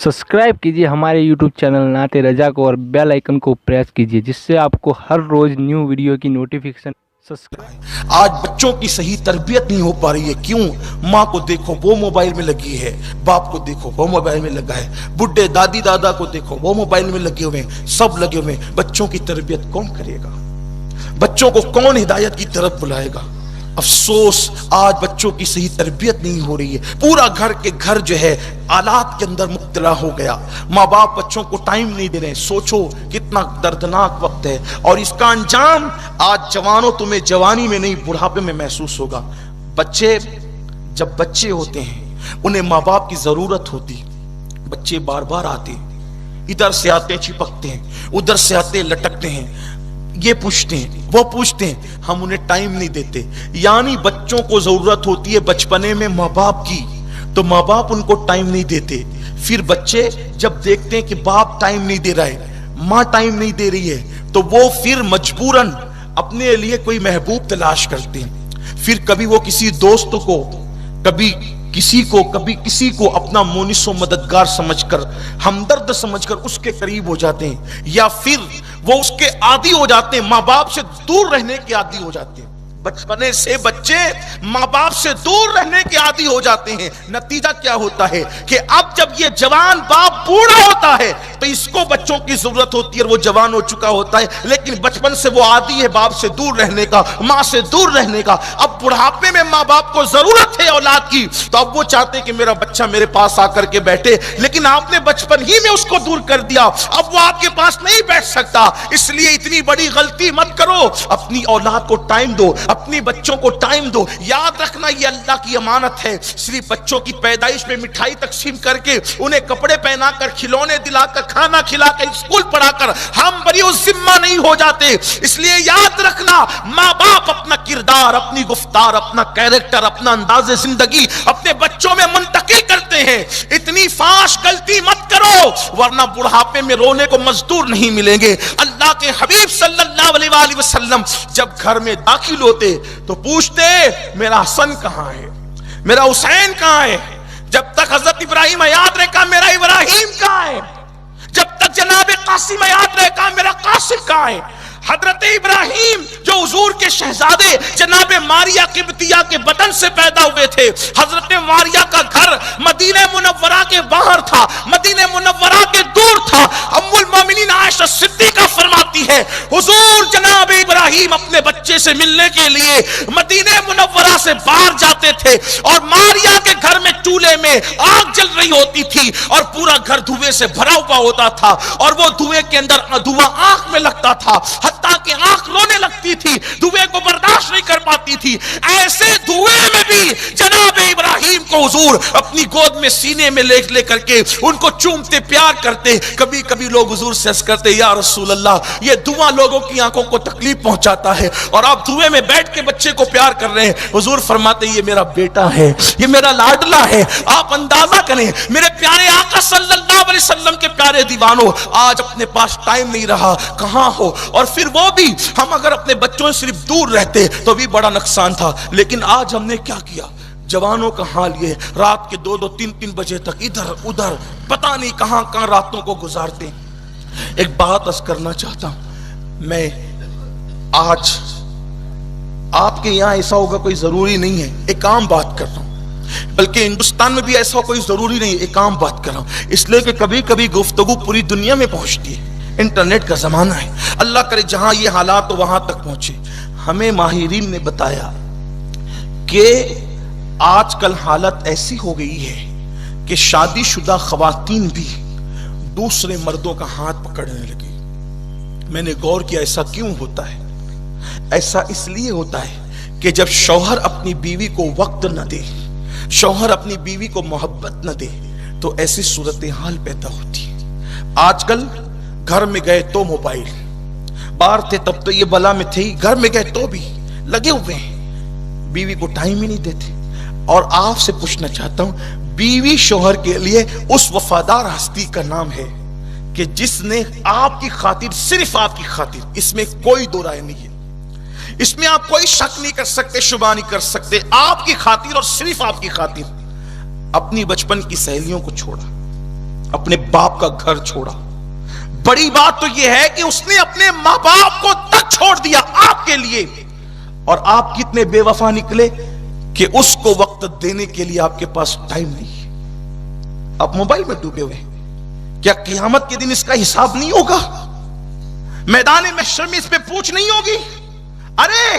Subscribe कीजिए हमारे YouTube channel नाते रजा को और बेल आइकन को प्रेस कीजिए जिससे आपको हर रोज न्यू वीडियो की नोटिफिकेशन। आज बच्चों की सही तरबियत नहीं हो पा रही है। क्यों? माँ को देखो वो मोबाइल में लगी है, बाप को देखो वो मोबाइल में लगा है, बुढ़े दादी दादा को देखो वो मोबाइल में लगे हुए हैं, सब लगे हुए हैं। बच्चों की तरबियत कौन करेगा? बच्चों को कौन हिदायत की तरफ बुलाएगा? अफसोस, आज बच्चों की सही तरबियत नहीं हो रही है। पूरा घर के घर जो है आलात के अंदर मुब्तला हो गया। माँ बाप बच्चों को टाइम नहीं दे रहे। सोचो कितना दर्दनाक वक्त है और इसका अंजाम आज जवानों तुम्हें जवानी में नहीं बुढ़ापे में महसूस होगा। बच्चे जब बच्चे होते हैं उन्हें माँ बाप की जरूरत होती। बच्चे बार बार आते, इधर से आते चिपकते हैं, उधर से आते लटकते हैं, ये पूछते हैं वो पूछते हैं, हम उन्हें टाइम नहीं देते। यानी बच्चों को जरूरत होती है बचपने में माँ बाप की, तो माँ बाप उनको टाइम नहीं देते। फिर बच्चे जब देखते हैं कि बाप टाइम नहीं दे रहा है, माँ टाइम नहीं दे रही है, तो वो फिर मजबूरन अपने लिए कोई महबूब तलाश करते हैं। फिर कभी वो किसी दोस्त को, कभी किसी को अपना मोनिसो मददगार समझकर, हमदर्द समझकर उसके करीब हो जाते हैं, या फिर वो उसके आदी हो जाते हैं, माँ बाप से दूर रहने के आदी हो जाते हैं। बचपने से बच्चे माँ बाप से दूर रहने के आदी हो जाते हैं। नतीजा क्या होता है कि अब जब ये जवान बाप बूढ़ा होता है तो इसको बच्चों की जरूरत होती है, वो जवान हो चुका होता है, लेकिन बचपन से वो आदी है बाप से दूर रहने का, माँ से दूर रहने का। अब बुढ़ापे में माँ बाप को जरूरत है औलाद की, तो अब वो चाहते हैं कि मेरा बच्चा मेरे पास आकर के बैठे, लेकिन आपने बचपन ही में उसको दूर कर दिया, अब वो आपके पास नहीं बैठ सकता। इसलिए इतनी बड़ी गलती मत करो, अपनी औलाद को टाइम दो, अपनी बच्चों को टाइम दो। याद रखना ये अल्लाह की अमानत है। सिर्फ बच्चों की पैदाइश में मिठाई तकसीम करके, उन्हें कपड़े पहनाकर, खिलौने दिलाकर, खाना खिलाकर, स्कूल पढ़ाकर हम बड़ी जिम्मा नहीं हो जाते। इसलिए याद रखना, माँ बाप अपना किरदार, अपनी गुफ्तार, अपना कैरेक्टर, अपना अंदाज़े जिंदगी अपने बच्चों में मुंतकिल करते हैं। इतनी फाश गलती मत करो वरना बुढ़ापे में रोने को मजदूर नहीं मिलेंगे। अल्लाह के हबीब सल्लल्लाहु अलैहि वसल्लम जब घर में दाखिल होते तो पूछते, मेरा हसन कहां है, मेरा हुसैन कहां है? जब तक हजरत इब्राहिम याद रखा मेरा इब्राहिम कहां है, जब तक जनाब कासिम याद रखा मेरा कासिम कहां है। हजरत इब्राहिम जो हुजूर के शहजादे जनाब मारिया किब्तिया के बदन से पैदा हुए थे, हजरत मारिया का घर मदीने मुनव्वरा के बाहर था, मदीने मुनव्वरा के दूर था। उम्मुल मोमिनीन आयशा सिद्दीका फरमाती है, हुजूर जनाब इब्राहिम अपने बच्चे से मिलने के लिए मदीने मुनव्वरा से बाहर जाते थे और मारिया के घर में चूल्हे में आग जल रही होती थी और पूरा घर धुएं से भरा हुआ होता था और वो धुएं के अंदर धुआं आंख में लगता था, हत्ता कि आंख रोने लगती थी, धुएं को बर्दाश्त नहीं कर पाती थी। ऐसे धुएं में भी जनाब इब्राहिम को हुजूर अपनी गोद में सीने में ले करके उनको चूमते, प्यार करते। कभी कभी लोग हुजूर से अर्ज करते, या रसूल अल्लाह, ये धुआं लोगों की आंखों को तकलीफ पहुंचाता है और आप धुएं में बैठ के बच्चे को प्यार कर रहे हैं। हुजूर फरमाते, ये मेरा बेटा है, ये मेरा लाडला है। आप अंदाजा करें मेरे प्यारे आका सल्लल्लाहु अलैहि वसल्लम के प्यारे दीवानों, आज अपने पास टाइम नहीं रहा, कहां हो? और फिर वो भी हम अगर अपने बच्चों से सिर्फ दूर रहते तो भी बड़ा नुकसान था, लेकिन आज हमने क्या किया? जवानों का हाल ये, रात के 2-2, 3-3 बजे तक इधर उधर पता नहीं कहां कहां रातों को गुजारते। एक बात अर्ज करना चाहता हूं, मैं आज आपके यहां ऐसा होगा कोई जरूरी नहीं है, एक आम बात कर रहा हूं, बल्कि हिंदुस्तान में भी ऐसा कोई जरूरी नहीं है, एक आम बात कर रहा हूं, इसलिए कि कभी कभी गुफ्तगू पूरी दुनिया में पहुंचती है। इंटरनेट का जमाना है, अल्लाह करे जहां ये हालात तो वहां तक पहुंचे। हमें माहिरीन ने बताया कि आजकल हालत ऐसी हो गई है कि शादीशुदा खवातीन भी दूसरे मर्दों का हाथ पकड़ने लगी। मैंने गौर किया ऐसा क्यों होता है? ऐसा इसलिए होता है कि जब शौहर अपनी बीवी को वक्त न दे, शौहर अपनी बीवी को मोहब्बत न दे, तो ऐसी सूरत हाल पैदा होती है। आजकल घर में गए तो मोबाइल, बाहर थे तब तो ये बला में थे, घर में गए तो भी लगे हुए हैं, बीवी को टाइम ही नहीं देते। और आपसे पूछना चाहता हूं, बीवी शौहर के लिए उस वफादार हस्ती का नाम है कि जिसने आपकी खातिर, सिर्फ आपकी खातिर, इसमें कोई दो राय नहीं है, इसमें आप कोई शक नहीं कर सकते, शुबा नहीं कर सकते, आपकी खातिर और सिर्फ आपकी खातिर अपनी बचपन की सहेलियों को छोड़ा, اپنے باپ کا گھر چھوڑا. بڑی بات تو یہ ہے کہ اس نے اپنے ماں باپ کو تک چھوڑ دیا آپ کے لیے. اور آپ کتنے بے وفا نکلے کہ اس کو وقت دینے کے لیے آپ کے پاس ٹائم نہیں ہے. آپ موبائل میں ڈوبے ہوئے. کیا قیامت کے دن اس کا حساب نہیں ہوگا؟ میدان محشر میں اس پہ پوچھ نہیں ہوگی؟ ارے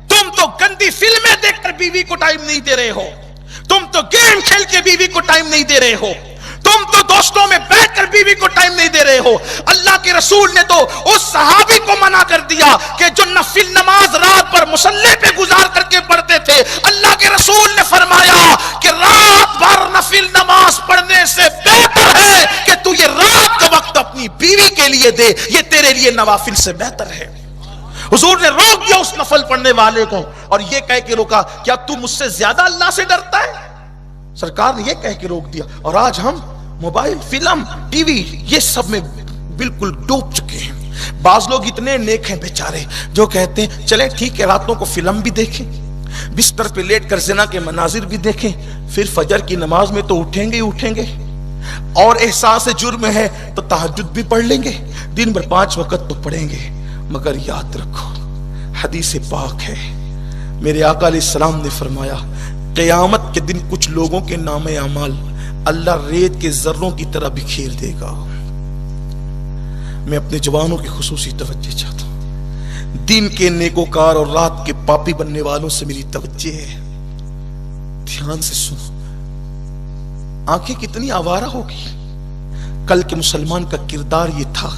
تم تو گندی فلمیں دیکھ کر بیوی کو ٹائم نہیں دے رہے ہو, تم تو گیم کھیل کے بیوی کو ٹائم نہیں دے رہے ہو, تم تو دوستوں میں بیٹھ کر بیوی کو ٹائم نہیں دے رہے ہو. اللہ کے رسول نے تو اس صحابی کو منع کر دیا کہ جو نفل نماز رات پر مصلی پہ گزار کر کے پڑھتے تھے. اللہ کے رسول نے فرمایا کہ رات بھر نفل نماز پڑھنے سے بہتر ہے کہ تو یہ رات کا وقت اپنی بیوی کے لیے دے, یہ تیرے لیے نوافل سے بہتر ہے. حضور نے روک دیا اس نفل پڑھنے والے کو اور یہ کہہ کے روکا, کیا تو مجھ سے زیادہ اللہ سے ڈرتا ہے؟ سرکار نے یہ کہہ کے روک دیا. اور آج ہم موبائل, فلم, ٹی وی یہ سب میں بالکل ڈوب چکے ہیں. بعض لوگ اتنے نیک ہیں بیچارے جو کہتے ہیں چلیں ٹھیک ہے راتوں کو فلم بھی دیکھیں, بستر پہ لیٹ کر زنا کے مناظر بھی دیکھیں, پھر فجر کی نماز میں تو اٹھیں گے ہی اٹھیں گے, اور احساس جرم ہے تو تہجد بھی پڑھ لیں گے, دن بھر 5 وقت تو پڑھیں گے. مگر یاد رکھو حدیث پاک ہے, میرے آقا علیہ السلام نے فرمایا قیامت کے دن کچھ لوگوں کے نام اعمال اللہ ریت کے ذروں کی طرح بکھیر دے گا. میں اپنے جوانوں کی خصوصی توجہ چاہتا ہوں. دن کے نیکوکار اور رات کے پاپی بننے والوں سے میری توجہ ہے, دھیان سے سنو. آنکھیں کتنی آوارہ ہوگی. کل کے مسلمان کا کردار یہ تھا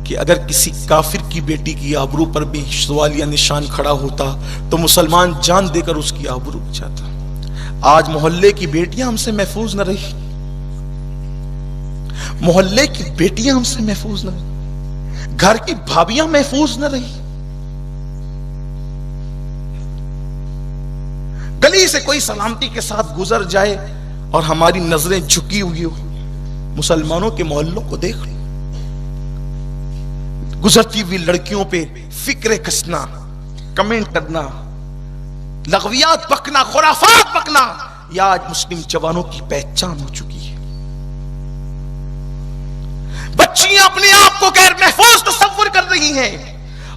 کہ اگر کسی کافر کی بیٹی کی آبرو پر بھی سوالیہ نشان کھڑا ہوتا تو مسلمان جان دے کر اس کی آبرو بچاتا. آج محلے کی بیٹیاں ہم سے محفوظ نہ رہی, محلے کی بیٹیاں ہم سے محفوظ نہ رہی, گھر کی بھابیاں محفوظ نہ رہی. گلی سے کوئی سلامتی کے ساتھ گزر جائے اور ہماری نظریں جھکی ہوئی ہو, مسلمانوں کے محلوں کو دیکھ لو. گزرتی ہوئی لڑکیوں پہ فکر کسنا, کمنٹ کرنا, لغویات بکنا, خرافات بکنا, یہ آج مسلم جوانوں کی پہچان ہو چکی ہے. بچیاں اپنے آپ کو غیر محفوظ تصور کر رہی ہیں,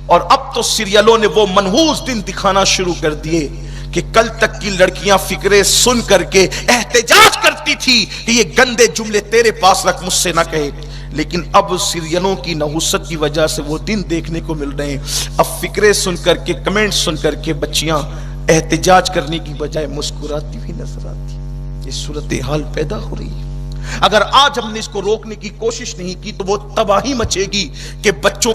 اور اب تو سیریلوں نے وہ منحوس دن دکھانا شروع کر دیے کہ کل تک کی لڑکیاں فکرے سن کر کے احتجاج کرتی تھی کہ یہ گندے جملے تیرے پاس رکھ, مجھ سے نہ کہے. لیکن اب سیریلوں کی نحوست کی وجہ سے وہ دن دیکھنے کو مل رہے ہیں. اب فکرے سن کر کے, کمنٹ سن کر کے بچیاں احتجاج کرنے کی بجائے مسکراتی ہوئی نظر آتی. یہ صورتحال پیدا ہو رہی ہے. اگر آج ہم نے اس کو روکنے کی کوشش نہیں کی تو وہ تباہی مچے گی کہ بچوں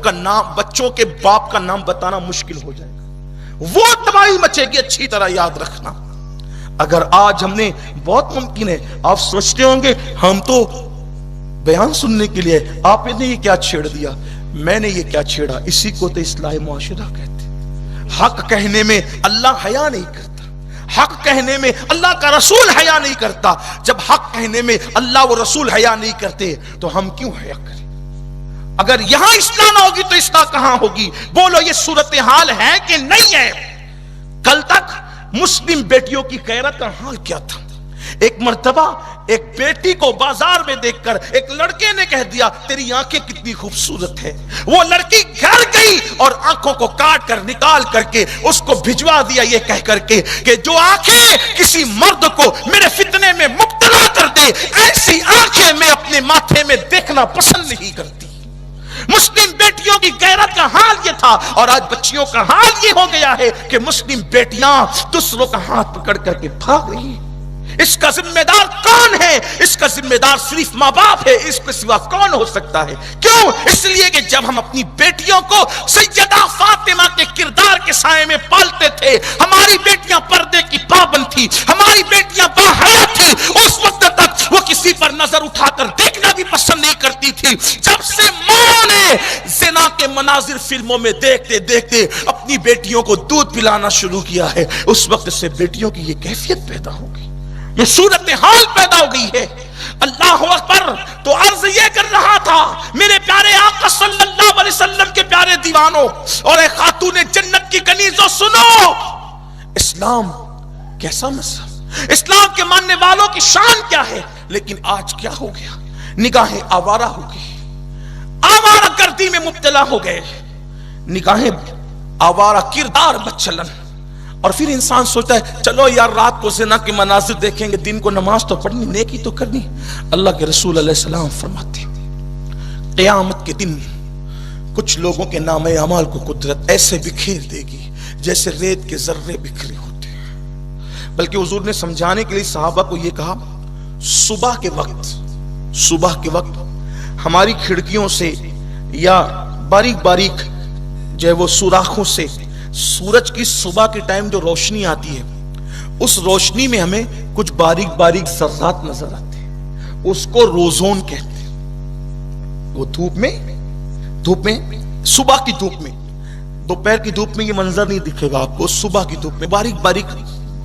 کے باپ کا نام بتانا مشکل ہو جائے گا. وہ تباہی مچے گی, اچھی طرح یاد رکھنا. اگر آج ہم نے, بہت ممکن ہے آپ سوچتے ہوں گے ہم تو بیان سننے کے لیے, آپ نے یہ کیا چھیڑ دیا, میں نے یہ کیا چھیڑا. اسی کو تو اصلاح معاشرہ کہتے. حق کہنے میں اللہ حیا نہیں کرتا, حق کہنے میں اللہ کا رسول حیا نہیں کرتا. جب حق کہنے میں اللہ و رسول حیا نہیں کرتے تو ہم کیوں حیا کریں. اگر یہاں اصلاح نہ ہوگی تو اصلاح کہاں ہوگی؟ بولو یہ صورتحال ہے کہ نہیں ہے؟ کل تک مسلم بیٹیوں کی غیرت کا حال کیا تھا. ایک مرتبہ ایک بیٹی کو بازار میں دیکھ کر ایک لڑکے نے کہہ دیا تیری آنکھیں کتنی خوبصورت ہے. وہ لڑکی گھر گئی اور آنکھوں کو کاٹ کر نکال کر کے اس کو بھجوا دیا یہ کہہ کر کے کہ جو آنکھیں کسی مرد کو میرے فتنے میں مبتلا کر دے, ایسی آنکھیں میں اپنے ماتھے میں دیکھنا پسند نہیں کرتی. مسلم بیٹیوں کی غیرت کا حال یہ تھا, اور آج بچیوں کا حال یہ ہو گیا ہے کہ مسلم بیٹیاں دوسروں کا ہاتھ پکڑ کر کے بھاگ رہی ہیں. اس کا ذمہ دار کون ہے؟ اس کا ذمہ دار صرف ماں باپ ہے. اس کے سوا کون ہو سکتا ہے؟ کیوں؟ اس لیے کہ جب ہم اپنی بیٹیوں کو سیدہ فاطمہ کے کردار کے سائے میں پالتے تھے, ہماری بیٹیاں پردے کی پابند تھی, ہماری بیٹیاں باحیا تھی, اس وقت تک وہ کسی پر نظر اٹھا کر دیکھنا بھی پسند نہیں کرتی تھی. جب سے ماں نے زنا کے مناظر فلموں میں دیکھتے دیکھتے اپنی بیٹیوں کو دودھ پلانا شروع کیا ہے, اس وقت سے بیٹیوں کی یہ کیفیت پیدا ہو گئی, یہ صورتحال پیدا ہو گئی ہے. اللہ اکبر. تو عرض یہ کر رہا تھا میرے پیارے آقا صلی اللہ علیہ وسلم کے پیارے دیوانوں اور اے خاتون جنت کی کنیزوں, سنو اسلام کیسا مذہب, اسلام کے ماننے والوں کی شان کیا ہے. لیکن آج کیا ہو گیا؟ निगाहें आवारा हो गई, आवारा गर्दी में मुब्तला हो गए, निगाहें आवारा किरदार बदचलन। और फिर इंसान सोचता है चलो यार रात को ज़िना के मनाजिर देखेंगे, दिन को नमाज तो पढ़नी, नेकी तो करनी। अल्लाह के रसूल अलैहि सलाम फरमाते हैं क़यामत के दिन कुछ लोगों के नामे अमाल को कुदरत ऐसे बिखेर देगी जैसे रेत के जर्रे बिखरे होते हैं। बल्कि हुजूर ने समझाने के लिए सहाबा को यह कहा, सुबह के वक्त हमारी खिड़कियों से या बारीक बारीक जो है वो सुराखों से सूरज की सुबह के टाइम जो रोशनी आती है, उस रोशनी में हमें कुछ बारीक बारीक ज़र्रात नजर आते हैं, उसको रोज़ोन कहते हैं। वो धूप में सुबह की धूप में, दोपहर की धूप में ये मंजर नहीं दिखेगा आपको, सुबह की धूप में बारीक बारीक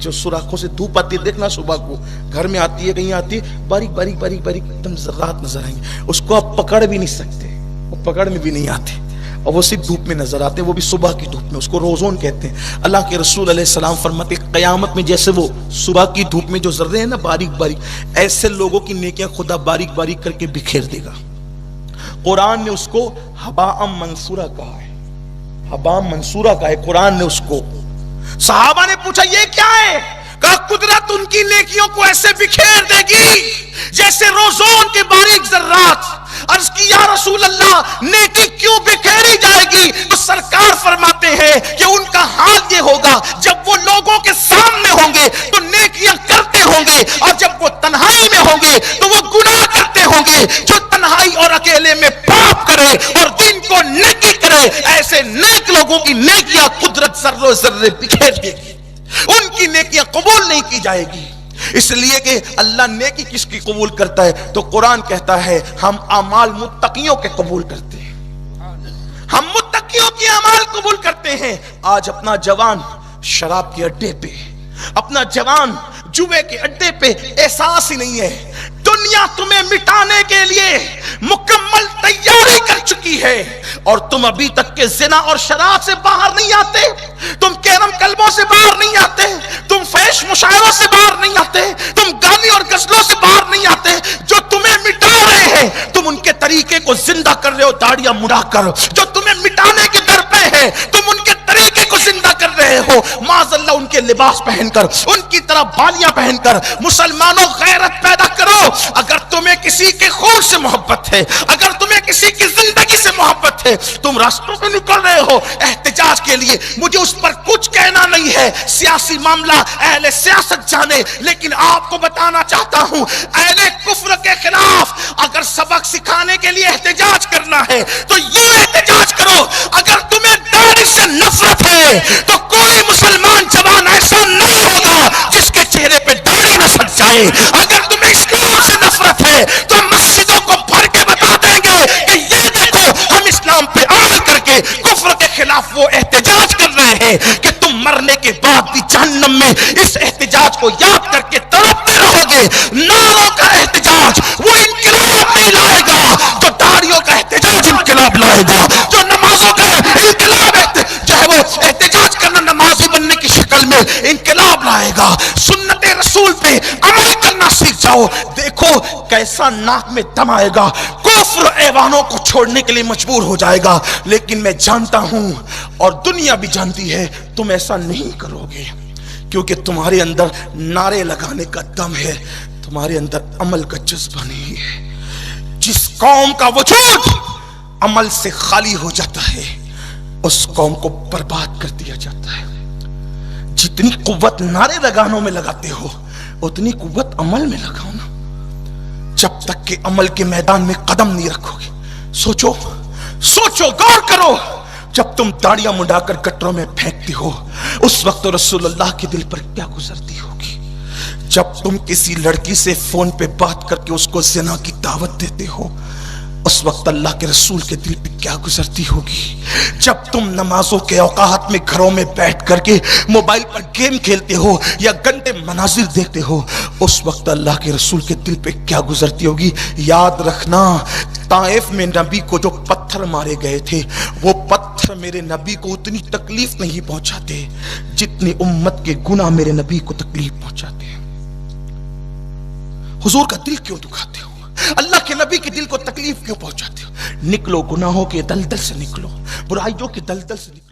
जो सुराखों से धूप आती है, देखना सुबह को घर में आती है, कहीं आती है, बारीक बारीक बारीक बारीक एकदम ज़र्रात नजर आएंगे, उसको आप पकड़ भी नहीं सकते, वो पकड़ में भी नहीं आते, और वो सिर्फ धूप में नजर आते हैं, वो भी सुबह की धूप में, उसको रोज़ोन कहते हैं। अल्लाह के रसूल अलैहि सलाम फरमाते क़यामत में जैसे वो सुबह की धूप में जो ज़र्रे हैं ना बारीक बारीक, ऐसे लोगों की नेकियां खुदा बारीक बारीक करके बिखेर देगा। कुरान ने उसको हबाअम मंसूरा कहा है, हबाअम मंसूरा कहा है कुरान ने उसको। सहाबा ने पूछा ये क्या है? कहा कुदरत उनकी नेकियों को ऐसे बिखेर देगी जैसे रोज़ोन के बारीक ज़र्रात। अर्ज़ की या रसूल अल्लाह नेकी क्यों बिखेरी जाएगी? तो सरकार फरमाते हैं कि उनका हाल ये होगा जब वो लोगों के सामने होंगे तो नेकियां करते होंगे, और जब वो तन्हाई में होंगे तो वो गुनाह करते होंगे। जो तन्हाई और अकेले में पाप करे और दिन को नेकी करे, ऐसे नेक लोगों की नेकियां कुदरत जर्रो जर्रे बिखेर देगी, उनकी नेकियां कबूल नहीं की जाएगी। इसलिए कि अल्लाह नेकी किसकी कबूल करता है? तो कुरान कहता है हम अमाल मुत्तकियों के कबूल करते हैं, हम मुत्तकियों के अमाल कबूल करते हैं। आज अपना जवान शराब के अड्डे पे, अपना जवान जुए के अड्डे पे एहसास ही नहीं है। दुनिया तुम्हें मिटाने के लिए मुकम्मल तैयारी कर चुकी है और तुम अभी तक के ज़िना और शराब से बाहर नहीं आते, तुम कैरम कल्बों से बाहर नहीं आते, तुम फैश मुशायरों से बाहर नहीं आते, तुम गाने और गजलों से बाहर नहीं आते। जो तुम्हें मिटा रहे हैं तुम उनके तरीके को जिंदा कर रहे हो, दाढ़ियां मुड़ाकर। जो तुम्हें मिटाने के दर पे है तुम उनके तरीके को जिंदा कर रहे हो, माज़अल्लाह उनके लिबास पहनकर, उनकी तरह बालियां पहनकर। मुसलमानों गैरत पैदा करो। अगर तुम्हें किसी के खून से मोहब्बत है, अगर तुम्हें किसी की जिंदगी से मोहब्बत है, तुम रास्तों पे निकल रहे हो एहतिजाज के लिए, मुझे उस पर कुछ कहना नहीं है, सियासी मामला अहले सियासत जाने। लेकिन आपको बताना चाहता हूं अहले कुफ्र के खिलाफ अगर सबक सिखाने के लिए एहतिजाज करना है तो यूं एहतिजाज करो। अगर तुम्हें दाढ़ी से नफरत है तो कोई मुसलमान जवान ऐसा नहीं होगा जिसके चेहरे पे दाढ़ी न सज जाए। अगर तुम्हें इस्लाम से नफरत है तो मस्जिदों को भर के बता देंगे कि ये देखो हम इस्लाम पे अमल करके कुफ्र के खिलाफ वो एहतिजाज कर रहे हैं कि तुम मरने के बाद भी जहन्नम में इस एहतिजाज को याद करके तड़पते रहोगे। नारों का एहतिजाज वो इनकलाब नहीं लाएगा, जो दाढ़ियों का एहतिजाज इनकलाब लाएगा, जो नमाजों का इनकलाब जो है वो एहतिजाज करना नमाजी बनने की शक्ल में इनकलाब लाएगा। सुन्नत रसूल पे अमल करना सीख जाओ, देखो कैसा नाक में दम आएगा, कुफ्र ऐवानों को छोड़ने के लिए मजबूर हो जाएगा। लेकिन मैं जानता हूं और दुनिया भी जानती है तुम ऐसा नहीं करोगे, क्योंकि तुम्हारे अंदर नारे लगाने का दम है, तुम्हारे अंदर अमल का जज्बा नहीं है। जिस कौम का वजूद अमल से खाली हो जाता है उस कौम को बर्बाद कर दिया जाता है। जितनी कुव्वत नारे लगानों में लगाते हो उतनी कुव्वत अमल में लगाओ ना। जब तक के अमल के मैदान में कदम नहीं रखोगे, सोचो सोचो, गौर करो। जब तुम दाढ़ियां मुंडाकर गटरों में फेंकती हो उस वक्त तो रसूलुल्लाह के दिल पर क्या गुजरती होगी। जब तुम किसी लड़की से फोन पे बात करके उसको ज़िना की दावत देते हो उस वक्त अल्लाह के रसूल के दिल पे क्या गुजरती होगी। जब तुम नमाजों के औकात में घरों में बैठ करके मोबाइल पर गेम खेलते हो या गंदे मनाजिर देखते हो उस वक्त अल्लाह के रसूल के दिल पे क्या गुजरती होगी। याद रखना, ताइफ में नबी को जो पत्थर मारे गए थे वो पत्थर मेरे नबी को उतनी तकलीफ नहीं पहुंचाते जितनी उम्मत के गुनाह मेरे नबी को तकलीफ पहुंचाते हैं। हुजूर का दिल क्यों दुखाते हो? अल्लाह के नबी نبی کے دل کو تکلیف کیوں پہنچاتے ہو؟ نکلو گناہوں کے دلدل سے، نکلو برائیوں کے دلدل سے نکلو۔